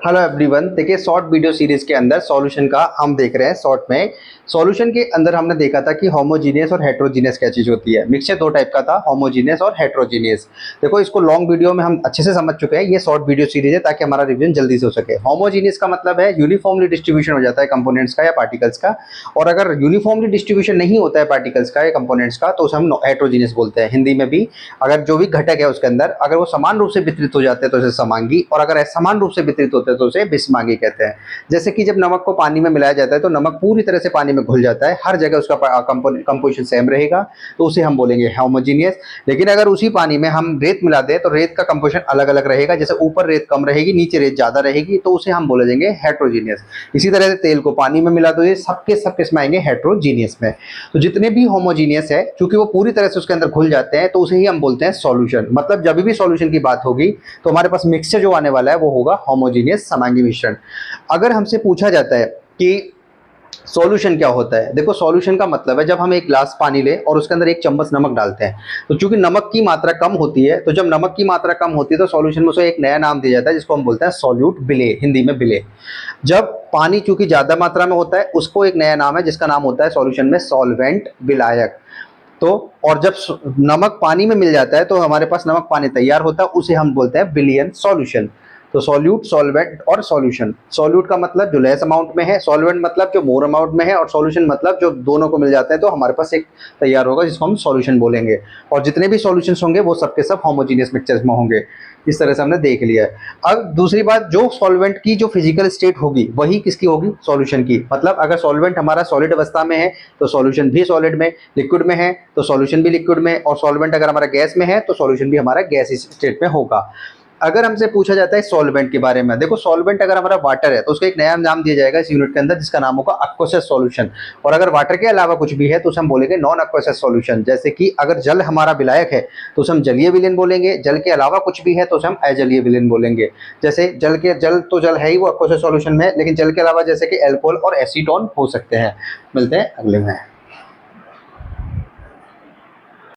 Hello everyone. देखिए, short video series के अंदर सॉल्यूशन का हम देख रहे हैं। शॉर्ट में सॉल्यूशन के अंदर हमने देखा था कि होमोजीनियस और हेट्रोजीनियस क्या चीज़ होती है। मिक्सचर दो टाइप का था, होमोजीनियस और हेट्रोजीनियस। देखो, इसको लॉन्ग वीडियो में हम अच्छे से समझ चुके हैं। ये शॉर्ट वीडियो सीरीज है ताकि हमारा रिवीजन जल्दी से हो सके। होमोजीनियस का मतलब है यूनिफॉर्मली डिस्ट्रीब्यूशन हो जाता है कंपोनेंट्स का या पार्टिकल्स का। और अगर यूनिफॉर्मली डिस्ट्रीब्यूशन नहीं होता है पार्टिकल्स का या कंपोनेंट्स का तो उसे हम हेट्रोजीनियस बोलते हैं। हिंदी में भी अगर जो भी घटक है उसके अंदर अगर वो समान रूप से वितरित हो जाते हैं तो उसे समांगी, और अगर असमान रूप से वितरित होते हैं तो उसे विषमांगी कहते हैं। जैसे कि जब नमक को पानी में मिलाया जाता है तो नमक पूरी तरह से पानी में घुल जाता है, हर जगह उसका कंपोजिशन सेम रहेगा, तो उसे हम बोलेंगे होमोजीनियस। लेकिन अगर उसी पानी में हम रेत मिला दें तो रेत का कंपोजिशन अलग अलग रहेगा, जैसे ऊपर रेत कम रहेगी नीचे रेत ज्यादा रहेगी, तो उसे हम बोले देंगे हेट्रोजीनियस। इसी तरह से तेल को पानी में मिला दो, ये सबके सब किसमें आएंगे? हेट्रोजीनियस में। तो जितने भी होमोजीनियस है, क्योंकि वो पूरी तरह से उसके अंदर घुल जाते हैं, तो उसे ही हम बोलते हैं सॉल्यूशन। मतलब जब भी सॉल्यूशन की बात होगी तो हमारे पास मिक्सचर जो आने वाला है वो होगा होमोजीनियस समांगी मिश्रण। अगर हमसे पूछा जाता है कि सॉल्यूशन क्या होता है, देखो सॉल्यूशन का मतलब है जब हम एक गिलास पानी लें और उसके अंदर एक चम्मच नमक डालते हैं, तो चूंकि नमक की मात्रा कम होती है, तो जब नमक की मात्रा कम होती है तो सॉल्यूशन में उसे एक नया नाम दिया जाता है जिसको हम बोलते हैं सॉल्यूट बिले, हिंदी में बिले। जब पानी चूंकि ज्यादा मात्रा में होता है उसको एक नया नाम है जिसका नाम होता है सॉल्यूशन में सॉल्वेंट, विलायक। तो और जब नमक पानी में मिल जाता है तो हमारे पास नमक पानी तैयार होता है, उसे हम बोलते हैं विलियन सॉल्यूशन। तो सॉल्यूट, सॉल्वेंट और सॉल्यूशन। सॉल्यूट का मतलब जो लेस अमाउंट में है, सॉल्वेंट मतलब जो मोर अमाउंट में है, और सॉल्यूशन मतलब जो दोनों को मिल जाते हैं तो हमारे पास एक तैयार होगा जिसको हम सॉल्यूशन बोलेंगे। और जितने भी सॉल्यूशंस होंगे वो सबके सब होमोजीनियस मिक्सचर्स में होंगे। इस तरह से हमने देख लिया है। अब दूसरी बात, जो सॉल्वेंट की जो फिजिकल स्टेट होगी वही किसकी होगी? सॉल्यूशन की। मतलब अगर सॉल्वेंट हमारा सॉलिड अवस्था में है तो सॉल्यूशन भी सॉलिड में, लिक्विड में है तो सॉल्यूशन भी लिक्विड में, और सॉल्वेंट अगर हमारा गैस में है तो सॉल्यूशन भी हमारा गैस स्टेट में होगा। अगर हमसे पूछा जाता है सॉल्वेंट के बारे में, देखो सॉल्वेंट अगर हमारा वाटर है तो उसका एक नया नाम दिया जाएगा इस यूनिट के अंदर जिसका नाम होगा अक्वसस सॉल्यूशन। और अगर वाटर के अलावा कुछ भी है तो उसे हम बोलेंगे नॉन अक्वसस सॉल्यूशन। जैसे कि अगर जल हमारा विलायक है तो उसे हम जलीय विलेन बोलेंगे, जल के अलावा कुछ भी है तो उसे हम अजलीय विलेन बोलेंगे। जैसे जल तो जल है ही, वो अक्वसस सॉल्यूशन में, लेकिन जल के अलावा जैसे कि एल्कोहल और एसीटोन हो सकते हैं। मिलते हैं अगले में।